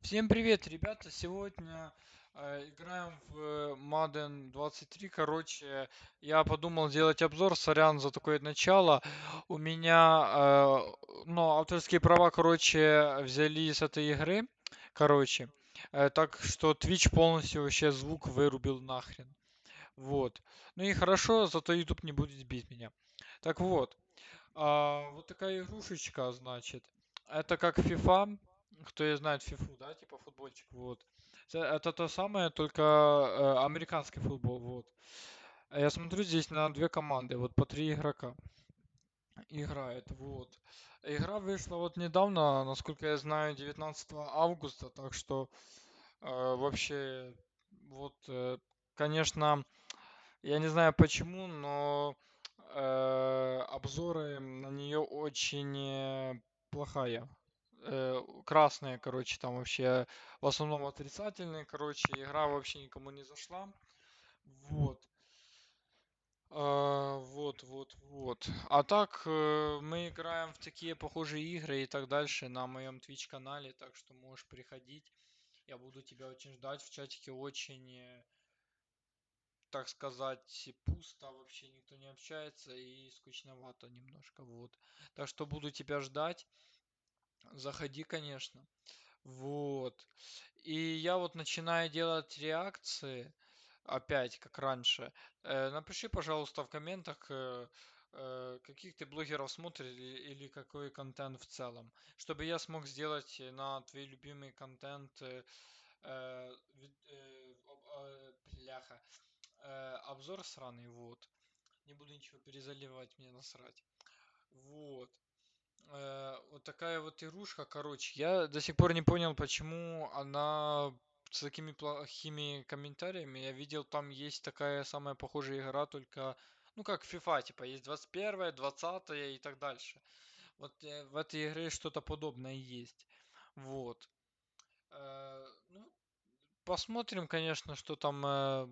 Всем привет, ребята! Сегодня играем в Madden 23. Короче, я подумал сделать обзор. Сорян за такое начало. У меня, ну, авторские права, короче, взяли с этой игры. Короче, так что Twitch полностью вообще звук вырубил нахрен. Вот. Ну и хорошо, зато YouTube не будет бить меня. Так вот. Вот такая игрушечка, значит. Это как FIFA. Кто и знает FIFA, да, типа футбольчик, вот. Это то самое, только американский футбол, вот. Я смотрю, здесь на две команды, вот по три игрока играет, вот. Игра вышла вот недавно, насколько я знаю, 19 августа, так что вообще, вот, конечно, я не знаю почему, но обзоры на нее очень плохая. Красные, короче, там вообще в основном отрицательные, короче, игра вообще никому не зашла. Вот. Вот. А так, мы играем в такие похожие игры и так дальше на моем Twitch канале, так что можешь приходить. Я буду тебя очень ждать. В чатике очень так сказать, пусто, вообще никто не общается и скучновато немножко, вот. Так что буду тебя ждать. Заходи, конечно. Вот. И я вот начинаю делать реакции, опять, как раньше. Напиши, пожалуйста, в комментах, каких ты блогеров смотришь или какой контент в целом, чтобы я смог сделать на твои любимые контент, бляха, обзор сраный, вот. Не буду ничего перезаливать, мне насрать. Вот. Вот такая вот игрушка, короче. Я до сих пор не понял, почему она с такими плохими комментариями. Я видел, там есть такая самая похожая игра, только, ну, как FIFA, типа, есть 21, 20 и так дальше. Вот в этой игре что-то подобное есть. Вот. Ну, посмотрим, конечно, что там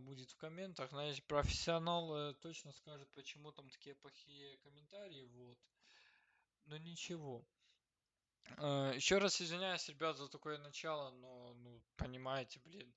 будет в комментах. Знаете, профессионал точно скажет, почему там такие плохие комментарии, вот. Но ничего. Еще раз извиняюсь, ребят, за такое начало, но, ну, понимаете, блин,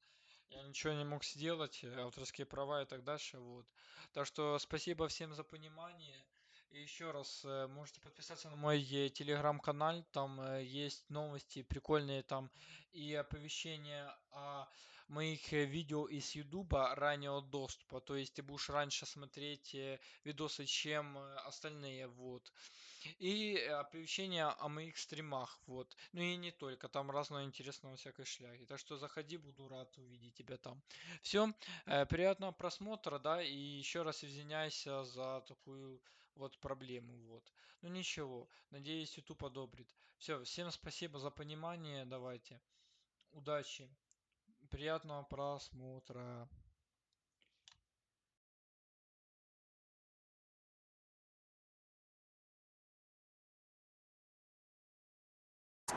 я ничего не мог сделать, авторские права и так дальше, вот. Так что спасибо всем за понимание. И еще раз, можете подписаться на мой телеграм-канал, там есть новости прикольные там и оповещения о моих видео из Ютуба раннего доступа, то есть ты будешь раньше смотреть видосы, чем остальные, вот. И оповещения о моих стримах, вот. Ну и не только, там разного интересного всякой шляги. Так что заходи, буду рад увидеть тебя там. Все, приятного просмотра, да, и еще раз извиняюсь за такую вот проблему, вот. Ну ничего, надеюсь, YouTube одобрит. Все, всем спасибо за понимание, давайте. Удачи, приятного просмотра.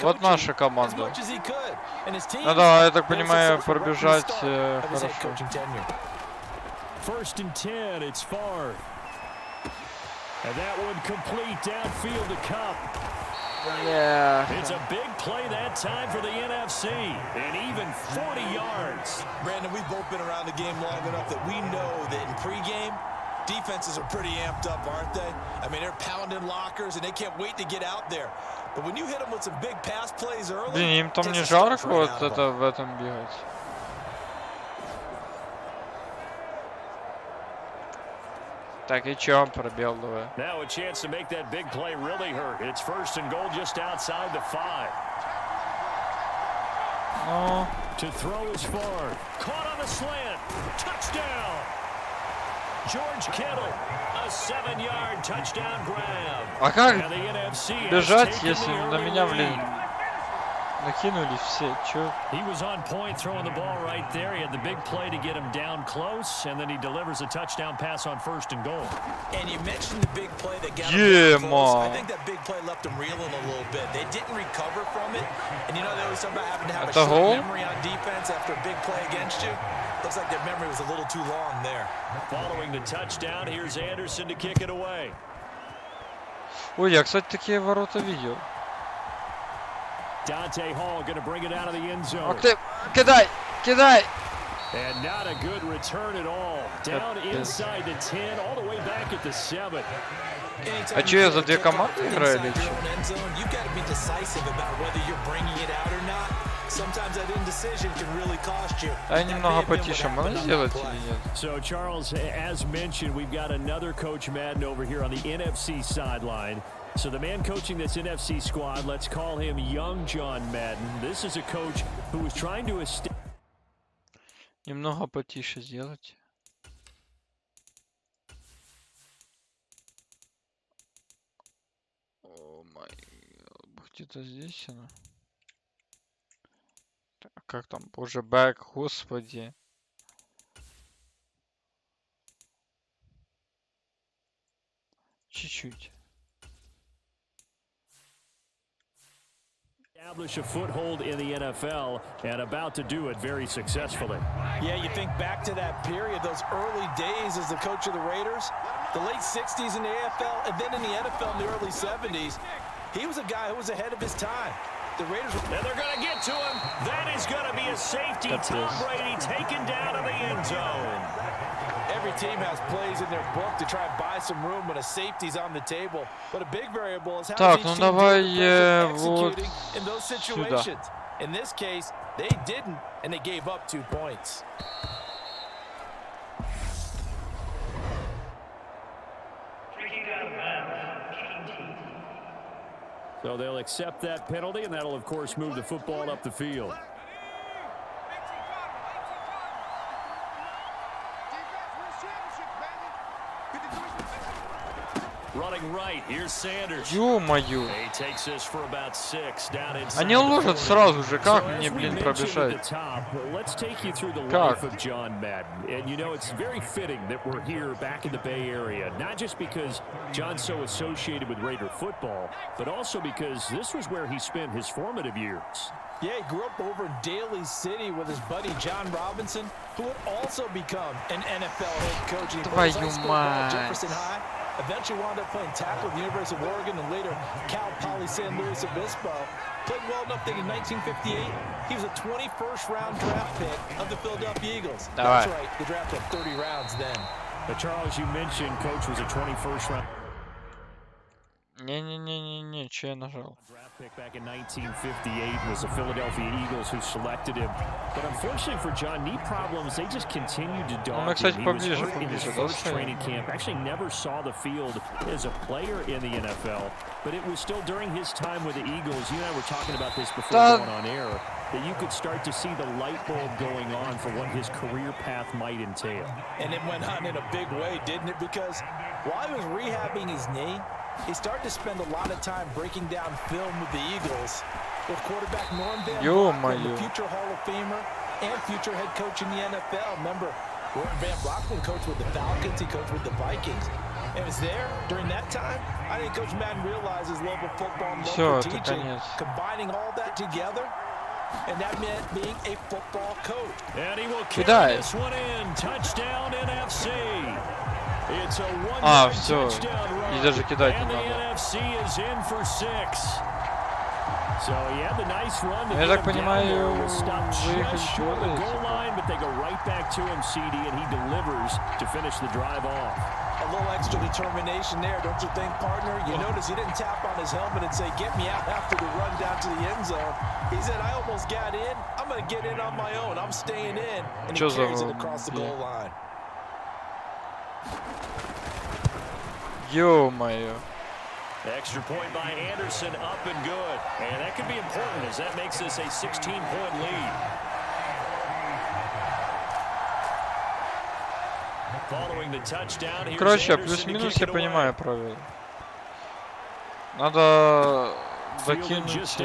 Вот наша команда. Ну да, я так понимаю, пробежать хорошо. First and 10, it's far. And that one complete downfield to Cup. Yeah. It's a big play that time for the NFC, and even 40 yards. Brandon, we've both been around the game long enough that we know that in pregame, defenses are pretty amped up, aren't they? I mean, they're pounding lockers, and they can't wait to get out there. But when you hit them with some big pass plays early, блин, им там не жарко вот это в этом бегать. Так, и чё, пробел давай. Now a chance to make that big play really hurt. It's first and goal just outside the 5. Ну, To throw is far. Caught on the slant. Touchdown. George Kittle. A 7-yard touchdown grab. а как And the NFC has бежать, taken если the на early меня, блин, lead. накинулись все? Чё? He was on point throwing the ball right there. He had the big play to get him down close, and then he delivers a touchdown pass on first and goal. And you mentioned the big play that got him down close. I man. think that big play left them reeling a little bit. They didn't recover from it. And you know, they always talk about having to have a Это short гол? memory on defense after a big play against you. Looks like their memory was a little too long there. Following the touchdown, here's Anderson to kick it away. Ой, я, кстати, такие ворота видел. Dante Hall going to bring it out of the end zone. Ах ты, кидай, кидай! And not a good return at all. Down inside the 10, all the way back at the 7. А чё, я за две команды играю или чё? А немного потише, можно сделать или нет? So Charles, as mentioned, we've got another Coach Madden over here on the NFC sideline. So the man coaching this NFC squad, let's call him Young John Madden. This is a coach who was trying to establish. Немного потише сделать. О май, где-то здесь она. Так, как там, боже, бэк, господи. Чуть-чуть. Establish a foothold in the NFL and about to do it very successfully. Yeah, you think back to that period, those early days as the coach of the Raiders, the late 60s in the AFL, and then in the NFL in the early 70s. He was a guy who was ahead of his time. The Raiders were... And they're going to get to him. That is going to be a safety. Tom Brady taken down to the end zone. Every team has plays in their book to try and buy some room when a safety's on the table. But a big variable is how Так, each ну team давай executing вот in those situations. In this case, they didn't, and they gave up 2 points. So they'll accept that penalty, and that'll, of course, move the football up the field. Running right, here's Sanders. Ё-моё. He takes this for about 6 down inside. Они ложат сразу же, как мне, блин, пробежать? Let's take you through the life of John Madden. And you know, it's very fitting that we're here back in the Bay Area, not just because John's so associated with Raider football, but also because this was where he spent his formative years. Yeah, he grew up over in Daly City with his buddy John Robinson, who would also become an NFL head coach. He played high school ball, Jefferson High. Eventually wound up playing tackle at the University of Oregon and later Cal Poly San Luis Obispo. Played well enough that in 1958, he was a 21st round draft pick of the Philadelphia Eagles. That's right, the draft had 30 rounds then. But Charles, you mentioned Coach was a 21st round. Не-не-не-не-не, что я нажал? Draft pick back in 1958 was the Philadelphia Eagles who selected him. But unfortunately for John, knee problems, they just continued to dog him. He was hurt in his first training camp. Actually never saw the field as a player in the NFL. But it was still during his time with the Eagles. You and I were talking about this before going on air, that you could start to see the light bulb going on for what his career path might entail. And it went on in a big way, didn't it? Because while he was rehabbing his knee, he started to spend a lot of time breaking down film with the Eagles, with quarterback Norm Van Brocklin, the future Hall of Famer and future head coach in the NFL. Remember, Norm Van Brocklin coached with the Falcons, he coached with the Vikings. And it was there during that time, I think Coach Madden realized his love of football and love for teaching, combining all that together, and that meant being a football coach. And he will carry this one in. Touchdown NFC. It's a one-yard touchdown run, and the NFC is in for 6. So he had the nice run to get him down there. Was stopped just short of the goal line, but they go right back to him, CD, and he delivers to finish the drive off. A little extra determination there, don't you think, partner? You notice he didn't tap on his helmet and say, get me out after the run down to the end zone. He said, I almost got in. I'm going to get in on my own. I'm staying in. And he carries it across the goal line. Ё-моё. Extra point by Anderson, up and good. And that could be important as that makes this a 16-point lead. Following the touchdown, короче, плюс-минус я понимаю правила. Надо закинуть...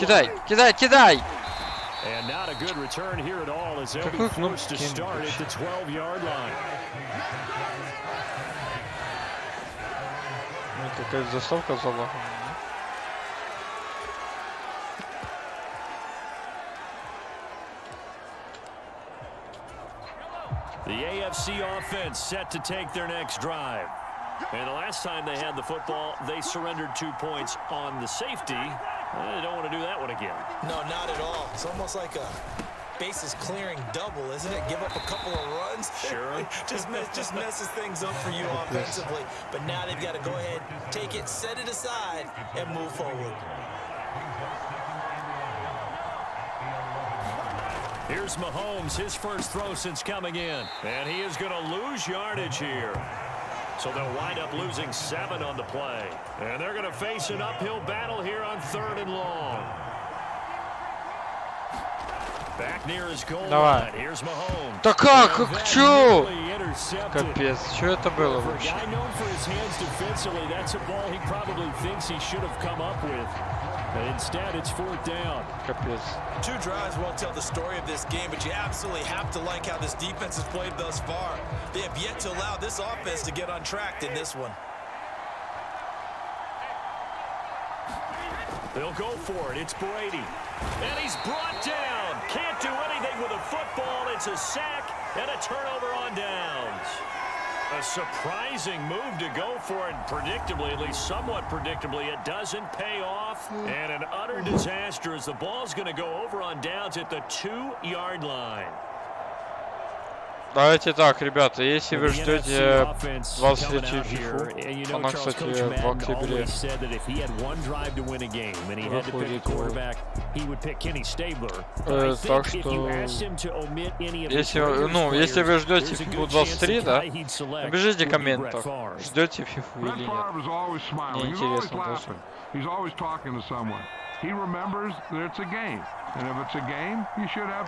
Кидай, кидай, кидай! And not a good return here at all as they'll be forced to start at the 12-yard line. Какая-то заставка залагана. The AFC offense set to take their next drive. And the last time they had the football, they surrendered 2 points on the safety. They don't want to do that one again. No, not at all. It's almost like a bases clearing double, isn't it? Give up a couple of runs. Sure. just messes things up for you offensively. But now they've got to go ahead, take it, set it aside, and move forward. Here's Mahomes, his first throw since coming in. And he is going to lose yardage here. So they'll wind up losing 7 on the play. And they're going to face an uphill battle here on 3rd and long. Back near his goal line. Here's Mahomes. Да как? Чё? Капец, что это было вообще? Instead, it's 4th down. Капец. 2 drives won't tell the story of this game, but you absolutely have to like how this defense has played thus far. They have yet to allow this offense to get untracked in this one. They'll go for it. It's Brady. And he's brought down. Can't do anything with a football. It's a sack and a turnover on downs. A surprising move to go for it. Predictably, at least somewhat predictably, it doesn't pay off. And an utter disaster as the ball's going to go over on downs at the 2-yard line. Давайте так, ребята, если вы ждете 23-ю фифу, она, кстати, в октябре выходит. Так что, если вы ждете фифу 23, да, напишите в комментах, ждете фифу или нет. Мне интересно тоже.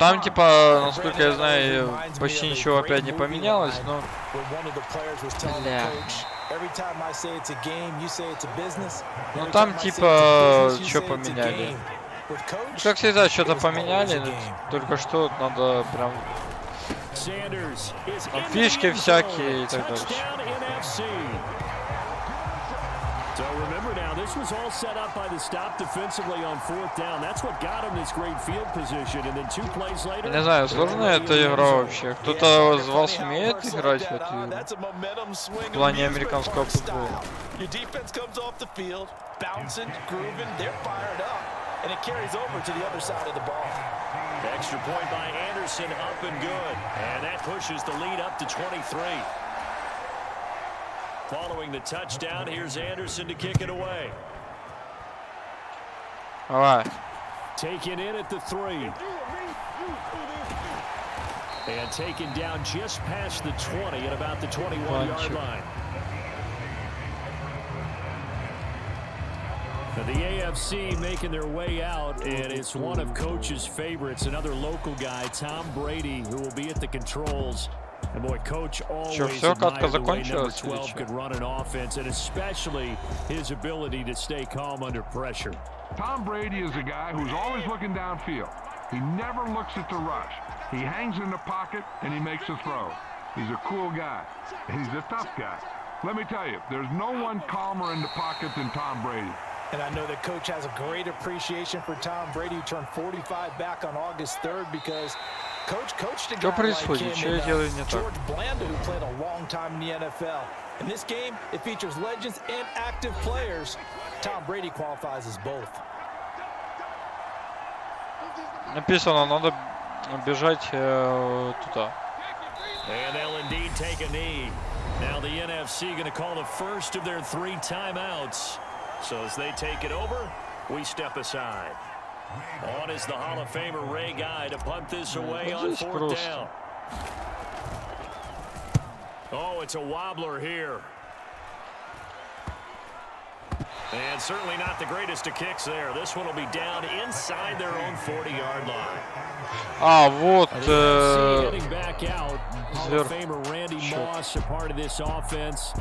Там, типа, насколько я знаю, почти ничего опять не поменялось, но... Бля. Ну там, типа, что поменяли? Как всегда, что-то поменяли, только что надо прям... Фишки всякие и так далее. So remember now, this was all set up by the stop defensively on 4th down. That's what got him this great field position. And then 2 plays later. Не знаю, сложная эта игра вообще. Кто-то из вас умеет играть в эту игру? В плане американского футбола. Extra point by Anderson, up and good. And that pushes the lead up to 23. Following the touchdown, here's Anderson to kick it away. All right. Taken in at the 3. And taken down just past the 20 at about the 21-yard line. Now the AFC making their way out, and it's one of Coach's favorites, another local guy, Tom Brady, who will be at the controls. And boy, Coach always admired the way number 12 could run an offense, and especially his ability to stay calm under pressure. Tom Brady is a guy who's always looking downfield. He never looks at the rush. He hangs in the pocket, and he makes a throw. He's a cool guy, and he's a tough guy. Let me tell you, there's no one calmer in the pocket than Tom Brady. And I know that Coach has a great appreciation for Tom Brady, who turned 45 back on August 3rd, because Coach coached a guy like him and George Blanda, who played a long time in the NFL. In this game, it features legends and active players. Tom Brady qualifies as both. Написано, надо бежать туда. And they'll indeed take a knee. Now the NFC going to call the first of their 3 timeouts. So as they take it over, we step aside. On is the Hall of Famer Ray Guy to punt this away on 4th down. Oh, it's a wobbler here. And certainly not the greatest of kicks there. This one will be down inside their own 40-yard line. А, вот Hall of Famer Randy Moss, a part of this offense.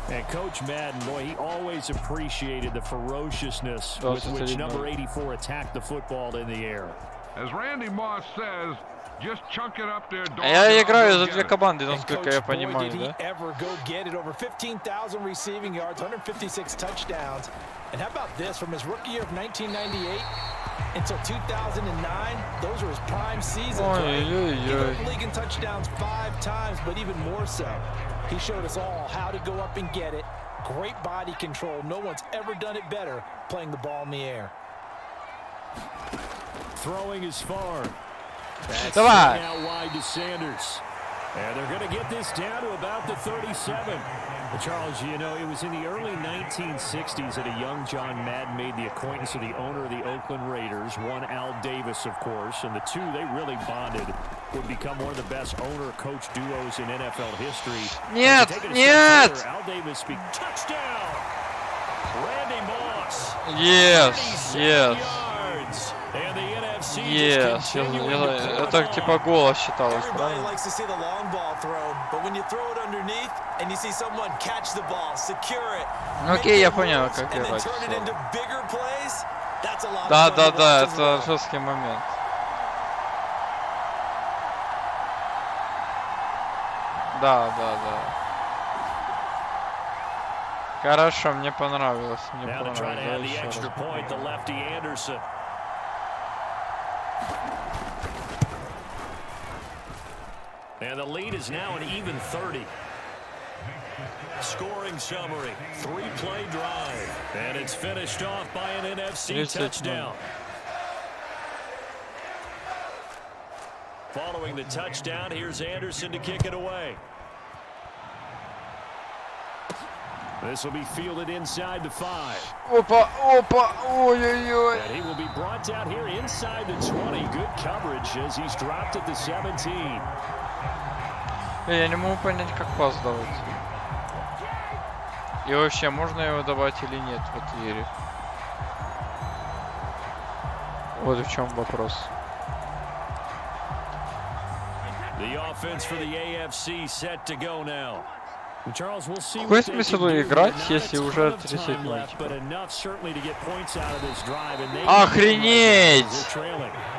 And Coach Madden, boy, he always appreciated the ferociousness with which number 84 attacked the football in the air. As Randy Moss says, just chunk it up there. Я играю за 2 команды, насколько я понимаю, да? Ever go get it, over 15,000 receiving yards, 156 touchdowns. And how about this, from his rookie year of 1998 until 2009, those were his prime seasons. He led the league in touchdowns 5 times, but even more so, he showed us all how to go up and get it. Great body control. No one's ever done it better, playing the ball in the air. Throwing is far. Давай. Out wide to Sanders. And they're going to get this down to about the 37. But Charles, you know, it was in the early 1960s that a young John Madden made the acquaintance of the owner of the Oakland Raiders, one Al Davis, of course, and the two, they really bonded, would become one of the best owner-coach duos in NFL history. Нет, нет! Further, Al Davis speak touchdown. Randy Moss. Yes, yes. Yards. And the NFC Yes, это типа гол считалось, Everybody правильно? likes to see the long ball thrown, but when you throw it underneath and you see someone catch the ball, secure it, Окей, я понял, как and then играть. turn it into bigger plays, that's a lot Да, of fun да, to да, watch as well. это жесткий момент. Да, да, да. Хорошо, мне понравилось, мне Now to try to понравилось. add the Еще extra раз. point, the lefty Anderson. And the lead is now an even 30. Scoring summary, 3-play drive. And it's finished off by an NFC touchdown. Following the touchdown, here's Anderson to kick it away. This will be fielded inside the 5. Опа, опа, ой-ой-ой. And he will be brought down here inside the 20. Good coverage as he's dropped at the 17. Я не могу понять, как пас давать. И вообще, можно его давать или нет в отвере? Вот в чем вопрос. The offense for the AFC set to go now. Charles, we'll see. Какой смысл играть, если уже 30 минут? Охренеть!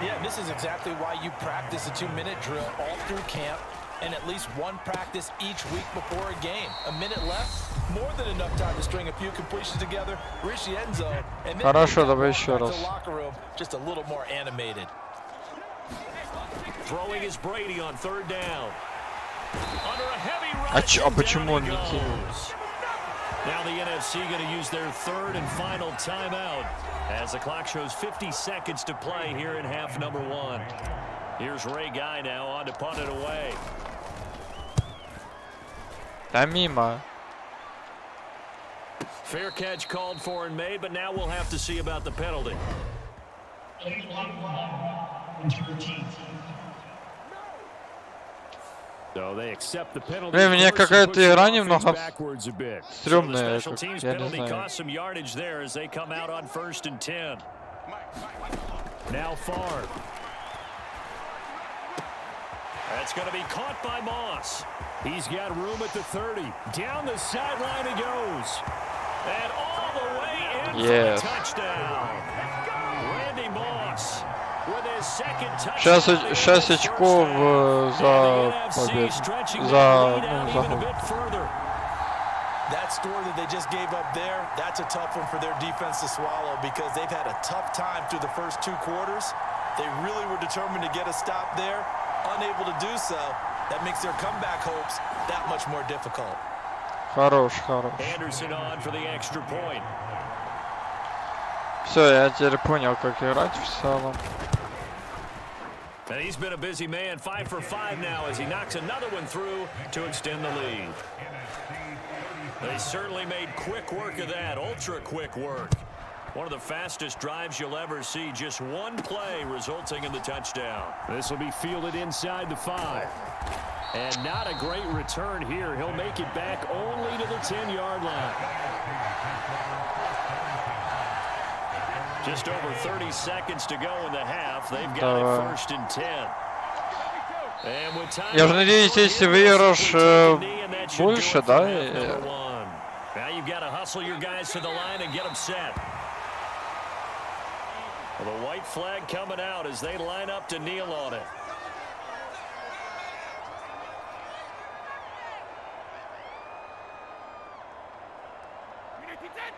Yeah, this is exactly why you practice a 2-minute drill all through camp and at least one practice each week before a game. A minute left, more than enough time to string a few completions together, reach the end zone, and then Хорошо, давай еще раз. locker room just a little more animated. Throwing is Brady on 3rd down. А почему он не кинул? Now the NFC going to use their 3rd and final timeout as the clock shows 50 seconds to play here in half number 1. Here's Ray Guy now on to punt it away. Да мимо. Fair catch called for and made, but now we'll have to see about the penalty. So they accept the penalty. Мне какая-то игра немного стрёмная, So the special teams я не penalty знаю. cost some yardage there as they come out on 1st and 10. Now far. That's going to be caught by Moss. He's got room at the 30. Down the sideline he goes. And all the way in for a touchdown. Randy Moss with his second touchdown. 6 очков за победу. За гол. That score that they just gave up there, that's a tough one for their defense to swallow because they've had a tough time through the first 2 quarters. They really were determined to get a stop there, unable to do so. That makes their comeback hopes that much more difficult. Хорош, хорош. Anderson on for the extra point. Все, я теперь понял, как играть в целом. And he's been a busy man, 5 for 5 now as he knocks another one through to extend the lead. They certainly made quick work of that, ultra quick work. One of the fastest drives you'll ever see, just one play resulting in the touchdown. This will be fielded inside the 5. And not a great return here. He'll make it back only to the 10-yard line. Just over 30 seconds to go in the half. They've got it 1st and 10. Я же надеюсь, если выиграешь больше, да? Now you've got to hustle your guys to the line and get them set. Well, the white flag coming out as they line up to kneel on it.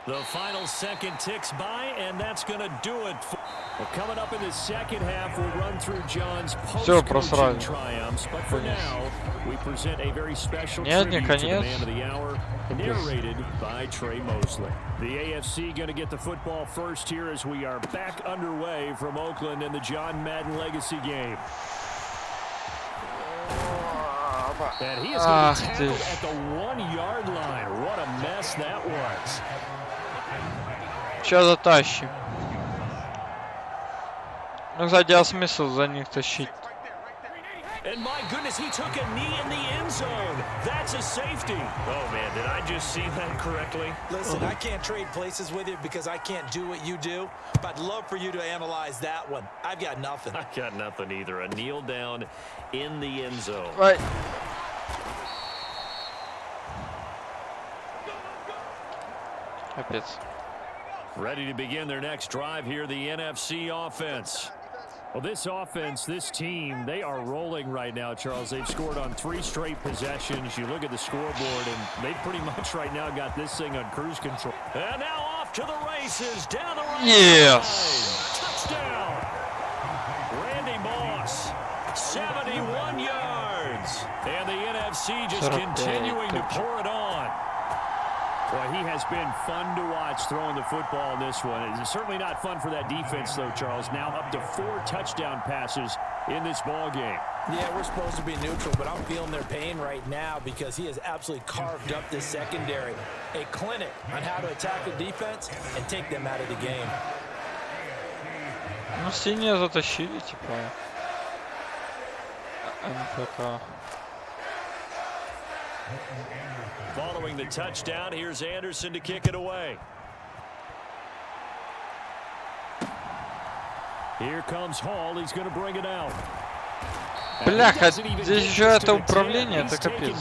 The final second ticks by, and that's going to do it. Well, coming up in the second half, we'll run through John's post-coaching triumphs. But for now, we present a very special tribute to the man of the hour, narrated by Trey Mosley. The AFC going to get the football first here as we are back underway from Oakland in the John Madden Legacy game. And he is going to be tackled at the 1-yard line. What a mess that was. Сейчас затащим. Ну, кстати, а смысл за них тащить? And my goodness, he took a knee in the end zone. That's a safety. Oh, man, did I just see that correctly? Listen, I can't trade places with you because I can't do what you do. But I'd love for you to analyze that one. I've got nothing. I got nothing either. A kneel down in the end zone. Right. Капец. Ready to begin their next drive here, the NFC offense. Well, this offense, this team, they are rolling right now, Charles. They've scored on 3 straight possessions. You look at the scoreboard, and they pretty much right now got this thing on cruise control. And now off to the races, down the right Yes. Touchdown. Randy Moss, 71 yards. And the NFC just continuing to pour it on. Boy, he has been fun to watch throwing the football in this one. It's certainly not fun for that defense, though, Charles. Now up to 4 touchdown passes in this ball game. Yeah, we're supposed to be neutral, but I'm feeling their pain right now because he has absolutely carved up this secondary. A clinic on how to attack the defense and take them out of the game. Ну, синие затащили, типа. НПК. Following the touchdown, here's Anderson to kick it away. Here comes Hall. He's going to bring it out. Бляха, здесь же это управление, это капец.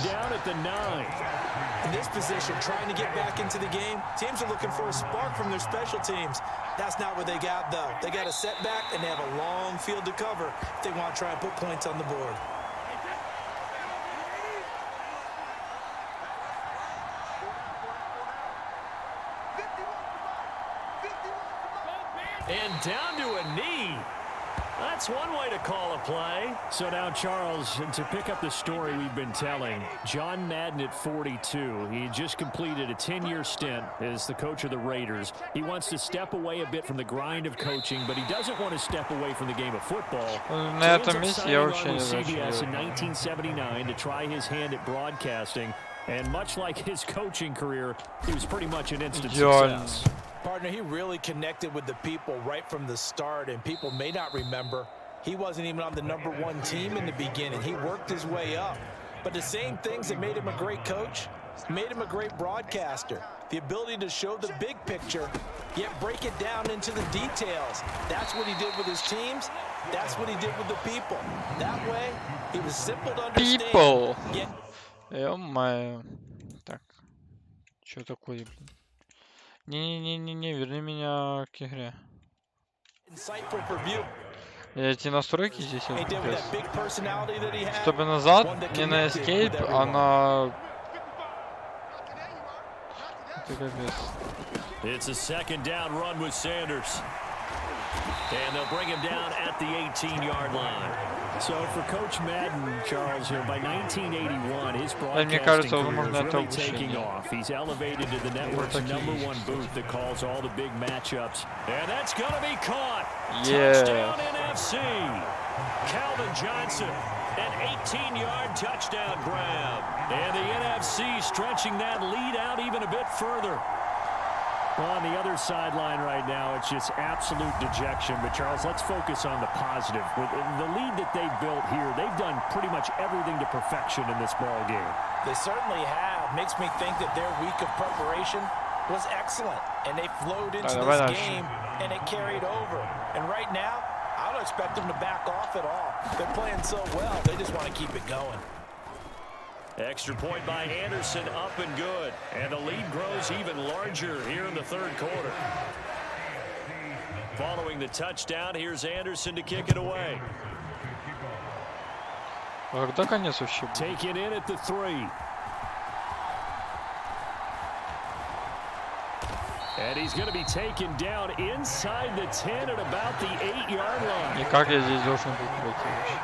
In this position, trying to get back into the game, teams are looking for a spark from their special teams. That's not what they got, though. They got a setback, and they have a long field to cover if they want to try and put points on the board. And down to a knee. That's one way to call a play. So now, Charles, to pick up the story we've been telling, John Madden at 42. He just completed a 10-year stint as the coach of the Raiders. He wants to step away a bit from the grind of coaching, but he doesn't want to step away from the game of football. На этом месте я вообще не знаю, CBS in 1979 to try his hand at broadcasting. And much like his coaching career, he was pretty much an instant success. Partner, he really connected with the people right from the start, and people may not remember, he wasn't even on the #1 team in the beginning. He worked his way up. But the same things that made him a great coach made him a great broadcaster. The ability to show the big picture, yet break it down into the details. That's what he did with his teams. That's what he did with the people. That way, he was simple to understand. People. Ё-моё. Так. Что такое, блин? Не-не-не-не, верни меня к игре. Эти настройки здесь чтобы назад, не на escape, а на... Это капец. It's a second down run with Sanders. And they'll bring him down at the 18-yard line. So for Coach Madden, Charles, by 1981, his broadcasting career is really taking off. He's elevated to the network's #1 booth that calls all the big matchups. And that's going to be caught. Yeah. Touchdown NFC. Calvin Johnson, an 18-yard touchdown grab. And the NFC stretching that lead out even a bit further. Well, on the other sideline right now, it's just absolute dejection. But, Charles, let's focus on the positive. With the lead that they've built here, they've done pretty much everything to perfection in this ball game. They certainly have. Makes me think that their week of preparation was excellent. And they flowed into this game, and it carried over. And right now, I don't expect them to back off at all. They're playing so well, they just want to keep it going. Extra point by Anderson, up and good. And the lead grows even larger here in the third quarter. Following the touchdown, here's Anderson to kick it away. Take it in at the 3. And he's going to be taken down inside the 10 at about the 8-yard line. И как я здесь должен был пройти вообще?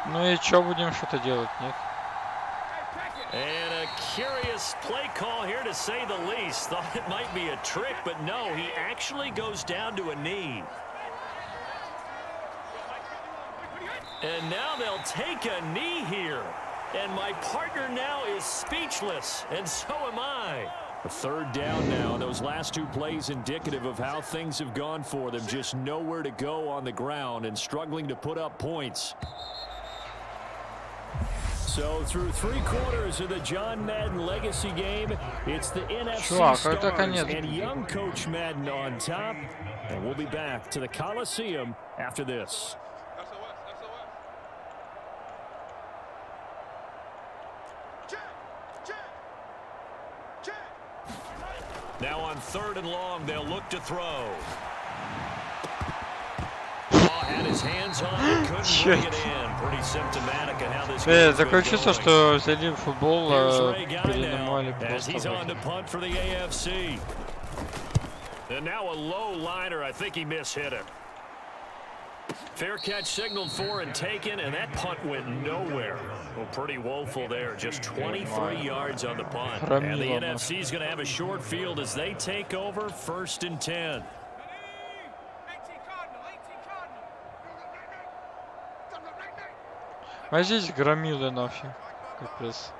Ну и чё, будем что-то делать, нет? And a curious play call here, to say the least. Thought it might be a trick, but no, he actually goes down to a knee. And now they'll take a knee here. And my partner now is speechless, and so am I. A third down now. Those last two plays indicative of how things have gone for them. Just nowhere to go on the ground and struggling to put up points. So through 3 quarters of the John Madden legacy game, it's the NFC Stars and young Coach Madden on top. And we'll be back to the Coliseum after this. Now on 3rd and long, they'll look to throw. Had his hands on it, couldn't bring it in. Pretty symptomatic of how this game такое чувство, что взяли футбол, перенимали as he's on to punt for the AFC. And now a low liner, I think he mishit it. Fair catch signaled for and taken, and that punt went nowhere. Well, pretty woeful there, just 23 yards on the punt. And the NFC is going to have a short field as they take over 1st and 10. А здесь громилы нафиг. Капец.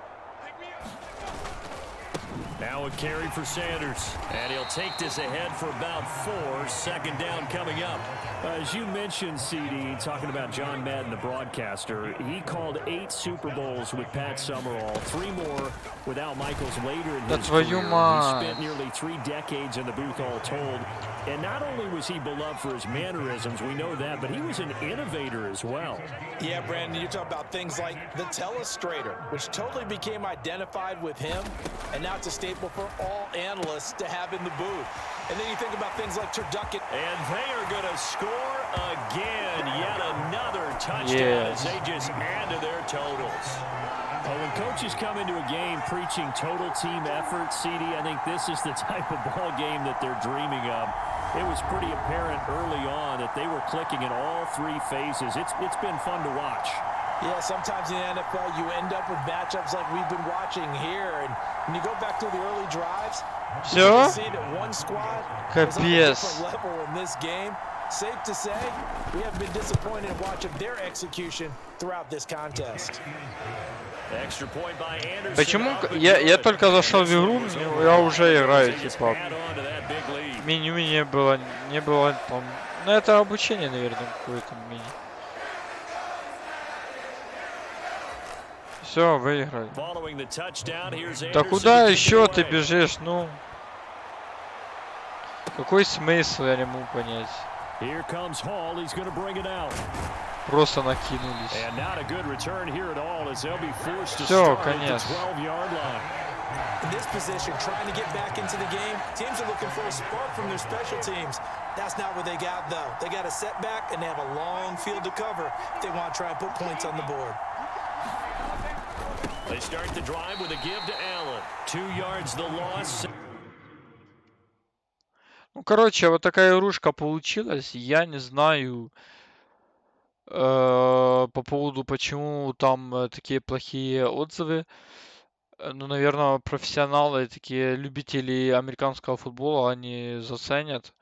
Now a carry for Sanders, and he'll take this ahead for about 4. 2nd down coming up. As you mentioned, CD, talking about John Madden, the broadcaster, he called 8 Super Bowls with Pat Summerall, 3 more without Michaels later in his career. He spent nearly 3 decades in the booth all told. And not only was he beloved for his mannerisms, we know that, but he was an innovator as well. Yeah, Brandon, you're talking about things like the telestrator, which totally became identified with him, and now it's a staple for all analysts to have in the booth. And then you think about things like turducken. And they are going to score again. Yet another touchdown as they just add to their totals. Well, when coaches come into a game preaching total team effort, CD, I think this is the type of ball game that they're dreaming of. It was pretty apparent early on that they were clicking in all 3 phases. It's been fun to watch. Yeah, sometimes in the NFL you end up with matchups like we've been watching here, and when you go back to the early drives, you can see that one squad is on a different level in this game. Safe to say, we have been disappointed in watching their execution throughout this contest. Extra point by Anderson. Почему я только зашел в игру, я уже играю, типа, меню не было там, ну это обучение, наверное, какое-то меню. Все, выиграли. Да куда еще ты бежишь, ну? Какой смысл, я не могу понять. Просто накинулись. Все, конец. In this position, trying to get back into the game, teams are looking for a spark from their special teams. That's not what they got, though. They got a setback, and they have a long field to cover if they want to try and put points on the board. They start the drive with a give to Allen. 2 yards the loss. Ну, короче, вот такая игрушка получилась. Я не знаю по поводу, почему там такие плохие отзывы. Ну, наверное, профессионалы, такие любители американского футбола, они заценят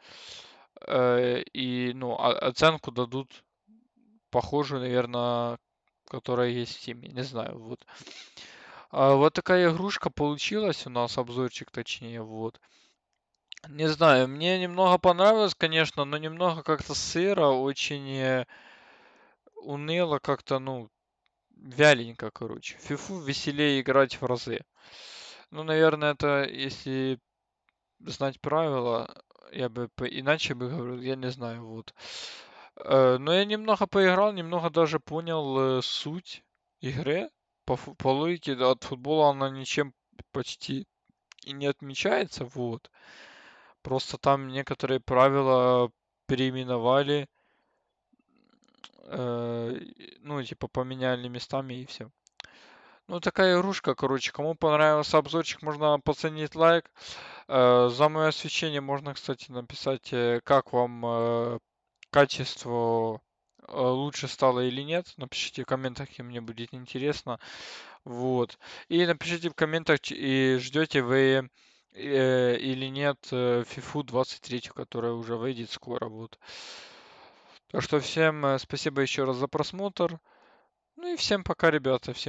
и, ну, оценку дадут похожую, наверное, которая есть в теме. Не знаю, вот. Вот такая игрушка получилась у нас, обзорчик точнее, вот. Не знаю, мне немного понравилось, конечно, но немного как-то сыро, очень уныло, как-то, ну, вяленько, короче. В фифу веселее играть в разы. Ну, наверное, это, если знать правила, я бы иначе бы говорил, я не знаю, вот. Но я немного поиграл, немного даже понял суть игры, по логике от футбола она ничем почти и не отмечается, вот. Просто там некоторые правила переименовали, ну, типа поменяли местами и все. Ну, такая игрушка, короче. Кому понравился обзорчик, можно пацанить лайк. За мое освещение можно, кстати, написать, как вам качество лучше стало или нет. Напишите в комментах, и мне будет интересно. Вот. И напишите в комментах, и ждете вы или нет FIFA 23, которая уже выйдет скоро. Вот. Так что всем спасибо еще раз за просмотр. Ну и всем пока, ребята. Всем